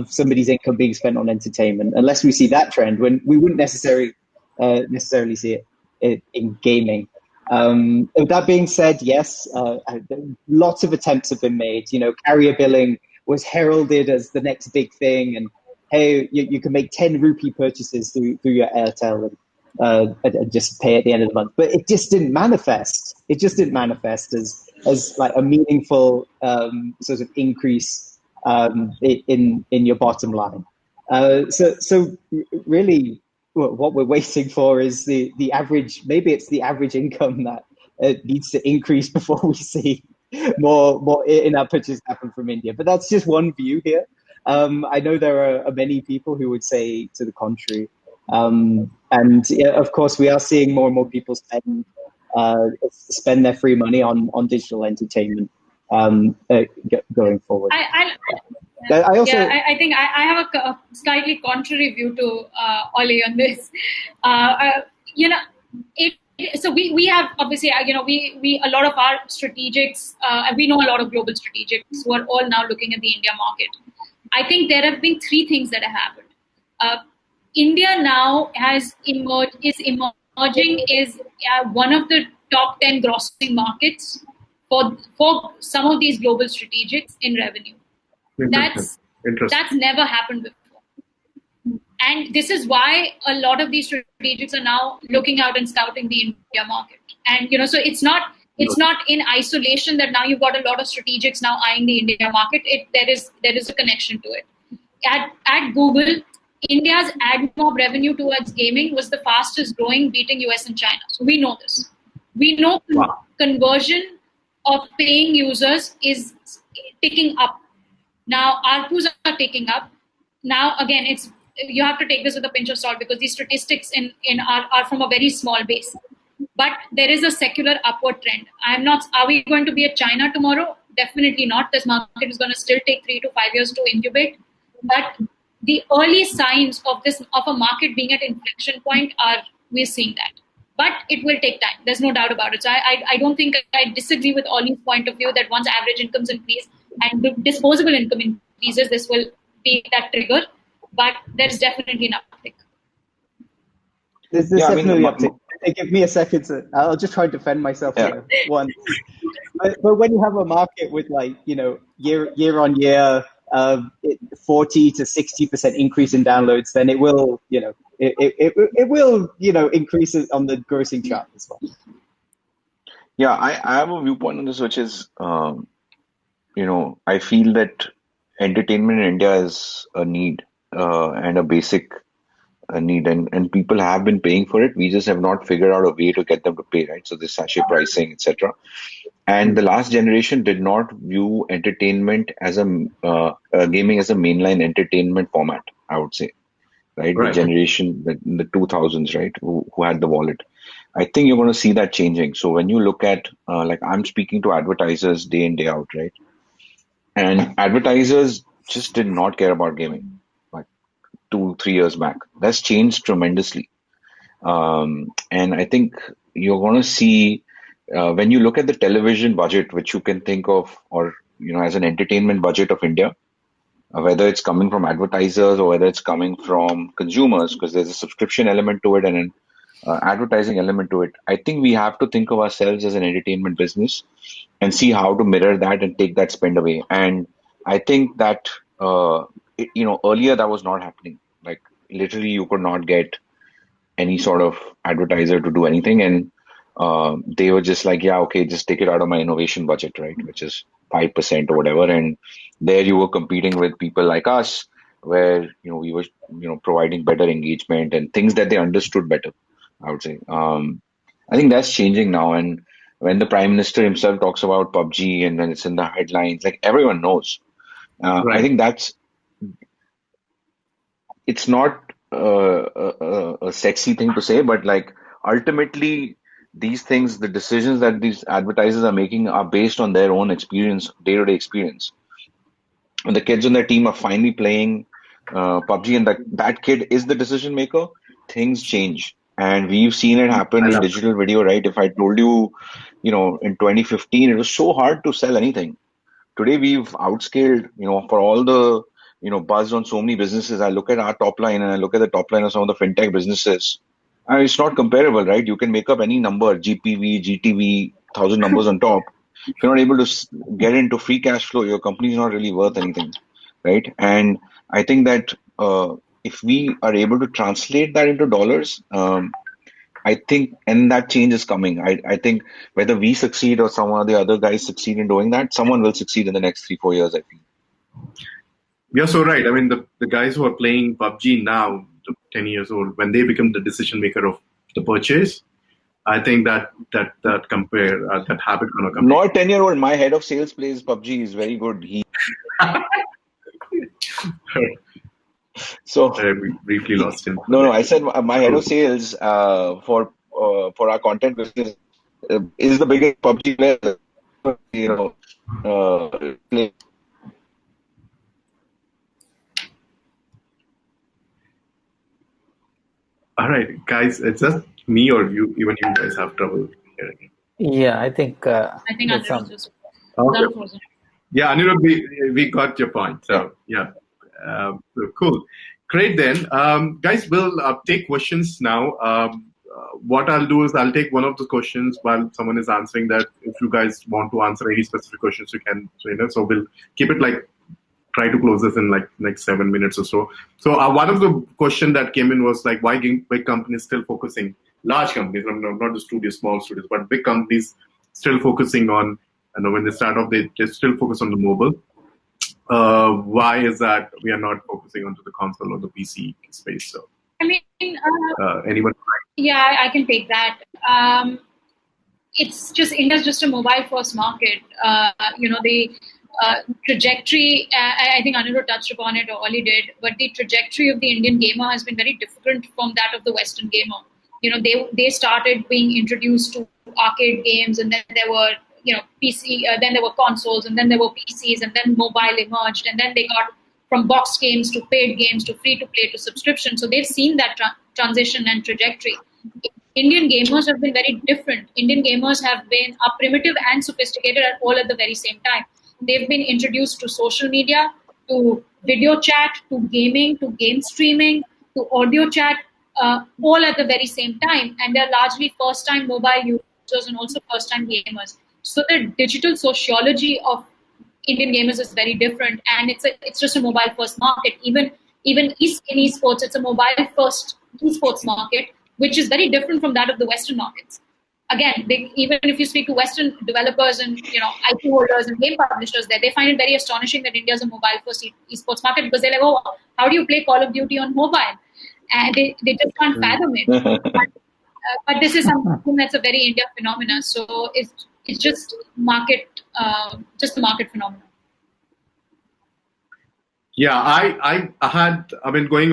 somebody's income being spent on entertainment, unless we see that trend, when we wouldn't necessarily see it in gaming. That being said, yes, lots of attempts have been made. Carrier billing was heralded as the next big thing, and hey, you can make 10 rupee purchases through your Airtel and just pay at the end of the month. But it just didn't manifest. It just didn't manifest as like a meaningful sort of increase in your bottom line. So really, what we're waiting for is the average. Maybe it's the average income that needs to increase before we see more in-app purchases happen from India. But that's just one view here. I know there are many people who would say to the contrary. And yeah, of course, we are seeing more and more people spend their free money on digital entertainment going forward. I think I have a slightly contrary view to Ollie on this. so we have obviously we a lot of our strategics and we know a lot of global strategics who are all now looking at the India market. I think there have been three things that have happened. Uh, India now is emerging is one of the top 10 grossing markets for some of these global strategics in revenue. Interesting. That's never happened before. And this is why a lot of these strategics are now looking out and scouting the India market. And so it's not in isolation that now you've got a lot of strategics now eyeing the India market. There is a connection to it. At Google, India's ad mob revenue towards gaming was the fastest growing, beating US and China. So we know this. We know conversion of paying users is ticking up. Now ARPUs are ticking up. Now again, you have to take this with a pinch of salt because these statistics are from a very small base. But there is a secular upward trend. Are we going to be at China tomorrow? Definitely not. This market is going to still take 3 to 5 years to incubate. But the early signs of a market being at inflection point we're seeing that. But it will take time. There's no doubt about it. So I don't think I disagree with Ollie's point of view that once average incomes increase and disposable income increases, this will be that trigger. But there's definitely an uptick. There's definitely uptick. Give me a second. I'll just try and defend myself here once. But when you have a market with year on year 40 to 60% increase in downloads, then it will it will increase on the grossing chart as well. Yeah, I have a viewpoint on this, which is I feel that entertainment in India is a need and a basic need, and people have been paying for it. We just have not figured out a way to get them to pay, right? So this sachet pricing, etc. And the last generation did not view entertainment as gaming as a mainline entertainment format, I would say, right? The generation in the 2000s, right, who had the wallet. I think you're going to see that changing. So when you look at, I'm speaking to advertisers day in, day out, right? And advertisers just did not care about gaming like 2-3 years back. That's changed tremendously. And I think you're going to see, when you look at the television budget, which you can think of, or, as an entertainment budget of India, whether it's coming from advertisers or whether it's coming from consumers, because there's a subscription element to it and an advertising element to it. I think we have to think of ourselves as an entertainment business and see how to mirror that and take that spend away. And I think that, earlier that was not happening. Like literally you could not get any sort of advertiser to do anything. And they were just like, yeah, okay, just take it out of my innovation budget, right? Which is 5% or whatever. And there you were competing with people like us where, we were, providing better engagement and things that they understood better, I would say. I think that's changing now. And when the Prime Minister himself talks about PUBG and then it's in the headlines, like everyone knows. I think it's not a sexy thing to say, but like ultimately these things, the decisions that these advertisers are making are based on their own experience, day-to-day experience. And the kids on their team are finally playing PUBG and that kid is the decision maker, things change. And we've seen it happen in digital video, right? If I told you, in 2015, it was so hard to sell anything. Today we've outscaled, for all the, buzz on so many businesses. I look at our top line and I look at the top line of some of the fintech businesses. And it's not comparable, right? You can make up any number, GPV, GTV, 1,000 numbers on top. If you're not able to get into free cash flow, your company is not really worth anything, right? And I think that if we are able to translate that into dollars, I think, and that change is coming. I think whether we succeed or some of the other guys succeed in doing that, someone will succeed in the next 3-4 years, I feel. You're so right. I mean, the guys who are playing PUBG now, 10 years old, when they become the decision maker of the purchase, I think that habit gonna come. Not 10-year-old. My head of sales plays PUBG. He's very good. So I briefly lost him. No, I said my head of sales for our content business is the biggest PUBG player. All right, guys, it's just me or even you guys have trouble hearing it? Yeah, I think I think there's Anirudh some. was Okay. frozen. Yeah, Anirudh, we got your point. So, yeah, cool. Great then. Guys, we'll take questions now. What I'll do is I'll take one of the questions while someone is answering that. If you guys want to answer any specific questions, you can, so we'll keep it like, try to close this in like next 7 minutes or so. So one of the question that came in was like, why big companies still focusing, large companies, not the studios, small studios, but big companies still focusing on, when they start off, they still focus on the mobile. Why is that we are not focusing onto the console or the PC space? So, I mean, anyone? yeah, I can take that. It's just India's just a mobile-first market. The trajectory. I think Anirudh touched upon it, or Ollie did, but the trajectory of the Indian gamer has been very different from that of the Western gamer. They started being introduced to arcade games, and then there were PC, then there were consoles, and then there were PCs, and then mobile emerged, and then they got from box games to paid games to free to play to subscription. So they've seen that transition and trajectory. Indian gamers have been very different. Indian gamers are primitive and sophisticated all at the very same time. They've been introduced to social media, to video chat, to gaming, to game streaming, to audio chat, all at the very same time. And they're largely first-time mobile users and also first-time gamers. So the digital sociology of Indian gamers is very different, and it's just a mobile-first market. Even in esports, it's a mobile-first esports market, which is very different from that of the Western markets. Again, even if you speak to Western developers and IP holders and game publishers, they find it very astonishing that India is a mobile-first esports market, because they're like, oh, how do you play Call of Duty on mobile? And they just can't fathom it. But this is something that's a very India phenomenon. So it's just market, just a market phenomenon. Yeah,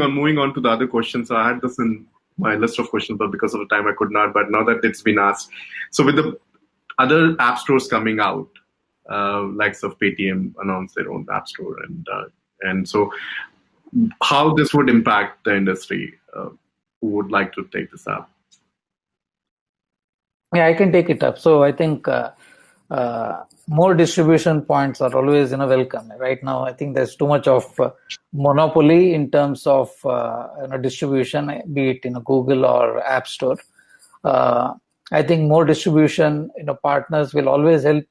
moving on to the other questions. So I had this in my list of questions, but because of the time I could not. But now that it's been asked, so with the other app stores coming out, likes of Paytm announced their own app store, and so how this would impact the industry? Who would like to take this up? Yeah, I can take it up. So I think more distribution points are always welcome. Right now, I think there's too much of monopoly in terms of distribution, be it in Google or App Store. I think more distribution partners will always help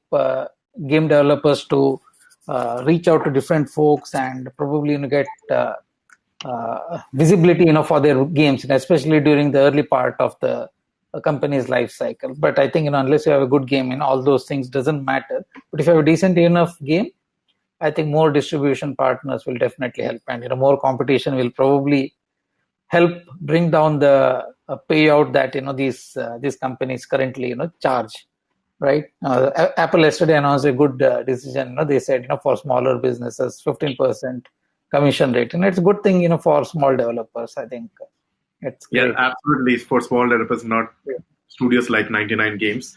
game developers to reach out to different folks and probably get visibility for their games, especially during the early part of the company's life cycle. But I think unless you have a good game, all those things doesn't matter. But if you have a decent enough game, I think more distribution partners will definitely help, and more competition will probably help bring down the payout that these companies currently charge. Right? Apple yesterday announced a good decision. They said for smaller businesses 15% commission rate, and it's a good thing for small developers. I think it's great. Yeah, absolutely. For small developers, not studios like 99 Games,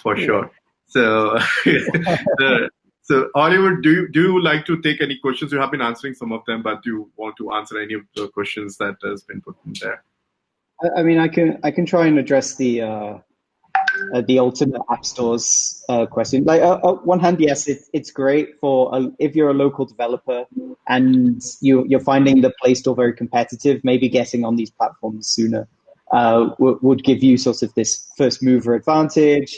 for sure. So, so Oliver, do you like to take any questions? You have been answering some of them, but do you want to answer any of the questions that has been put in there? I mean, I can try and address the alternate app stores question. Like, on one hand, yes, it's great for if you're a local developer and you're finding the Play Store very competitive. Maybe getting on these platforms sooner would give you sort of this first mover advantage,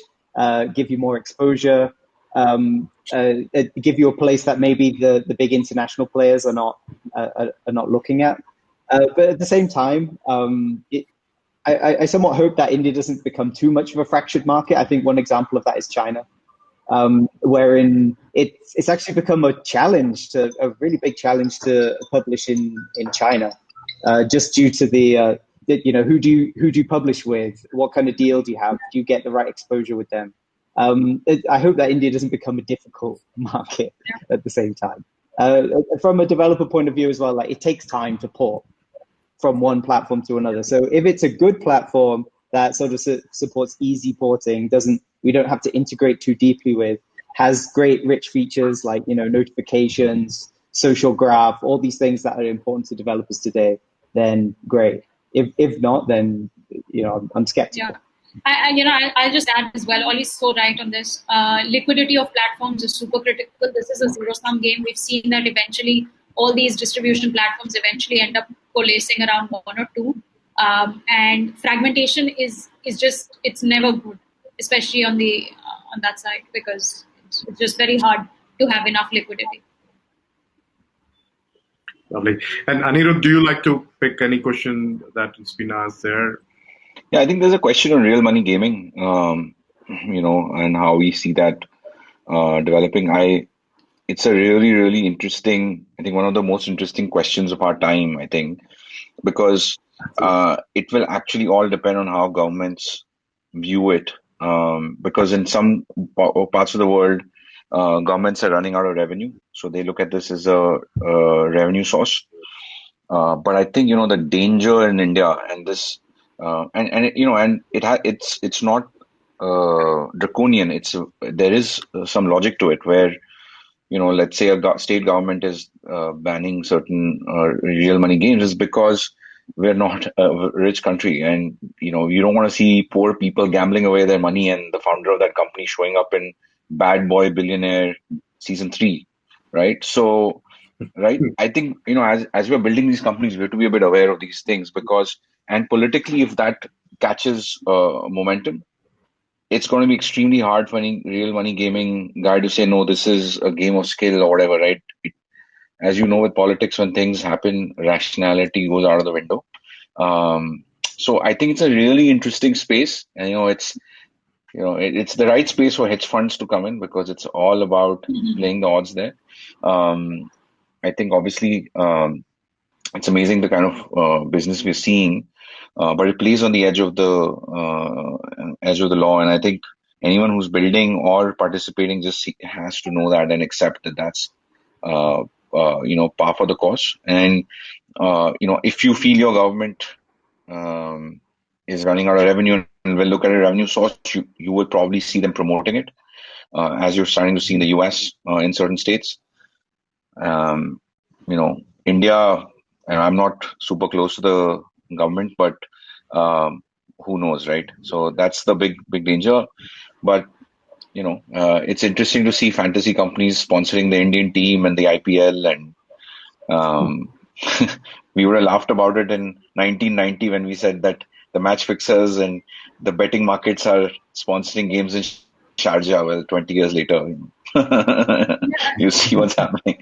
give you more exposure, give you a place that maybe the big international players are not looking at. But at the same time, I somewhat hope that India doesn't become too much of a fractured market. I think one example of that is China, wherein it's actually become a really big challenge to publish in China, just due to the who do you publish with? What kind of deal do you have? Do you get the right exposure with them? I hope that India doesn't become a difficult market at the same time. From a developer point of view as well, like, it takes time to port from one platform to another. So if it's a good platform that sort of supports easy porting, we don't have to integrate too deeply with, has great rich features like notifications, social graph, all these things that are important to developers today, then great. If not, then I'm skeptical. Yeah. I'll just add as well. Ollie's so right on this. Liquidity of platforms is super critical. This is a zero-sum game. We've seen that eventually all these distribution platforms eventually end up coalescing around one or two. And fragmentation is just, it's never good, especially on that side, because it's just very hard to have enough liquidity. Lovely. And Anirudh, do you like to pick any question that has been asked there? Yeah, I think there's a question on real money gaming, and how we see that developing. It's a really, really interesting, I think one of the most interesting questions of our time, I think, because it will actually all depend on how governments view it. Because in some parts of the world, governments are running out of revenue, so they look at this as a revenue source. But I think the danger in India and this, it's not draconian. There is some logic to it where let's say a state government is banning certain real money games is because we're not a rich country, and you don't want to see poor people gambling away their money and the founder of that company showing up in Bad Boy Billionaire season 3, right? So, right, I think as we're building these companies, we have to be a bit aware of these things and politically, if that catches momentum, it's going to be extremely hard for any real money gaming guy to say, no, this is a game of skill or whatever, right? As you know, with politics, when things happen, rationality goes out of the window. So I think it's a really interesting space, and it's the right space for hedge funds to come in because it's all about playing the odds there. I think obviously it's amazing the kind of business we're seeing, but it plays on the edge of the law, and I think anyone who's building or participating just has to know that and accept that that's par for the course. And if you feel your government is running out of revenue and will look at a revenue source, you will probably see them promoting it, as you're starting to see in the US in certain states. India, and I'm not super close to the government, but who knows, right? So that's the big danger. But it's interesting to see fantasy companies sponsoring the Indian team and the IPL, and we would have laughed about it in 1990 when we said that the match fixers and the betting markets are sponsoring games in Sharjah. Well, 20 years later, you see what's happening.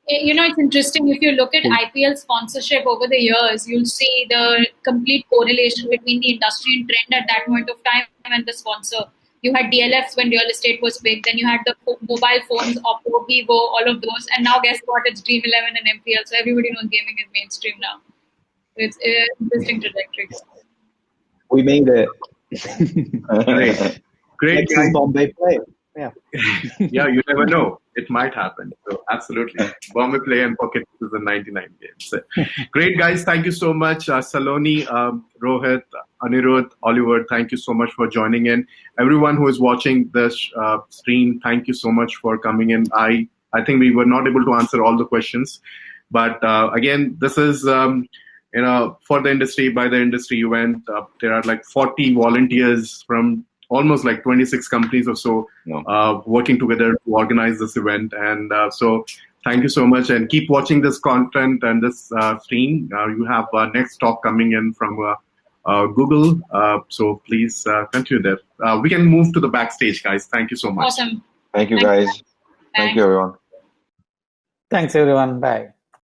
It's interesting. If you look at IPL sponsorship over the years, you'll see the complete correlation between the industry and trend at that point of time and the sponsor. You had DLFs when real estate was big. Then you had the mobile phones, Oppo, Vivo, all of those. And now guess what? It's Dream 11 and MPL. So everybody knows gaming is mainstream now. It's an interesting trajectory. We made it. Great. Next is Bombay Play. Yeah. Yeah, you never know. It might happen. So absolutely. Bombay Play and Pocket is the 99 games. Great, guys. Thank you so much. Salone, Rohit, Anirudh, Oliver, thank you so much for joining in. Everyone who is watching this stream, thank you so much for coming in. I think we were not able to answer all the questions. But again, this is, for the industry, by the industry event. There are like 40 volunteers from almost like 26 companies or so working together to organize this event. And so thank you so much, and keep watching this content and this stream. You have next talk coming in from Google. So please continue there. We can move to the backstage, guys. Thank you so much. Awesome. Thank you, guys. Thank you, everyone. Thanks, everyone. Bye.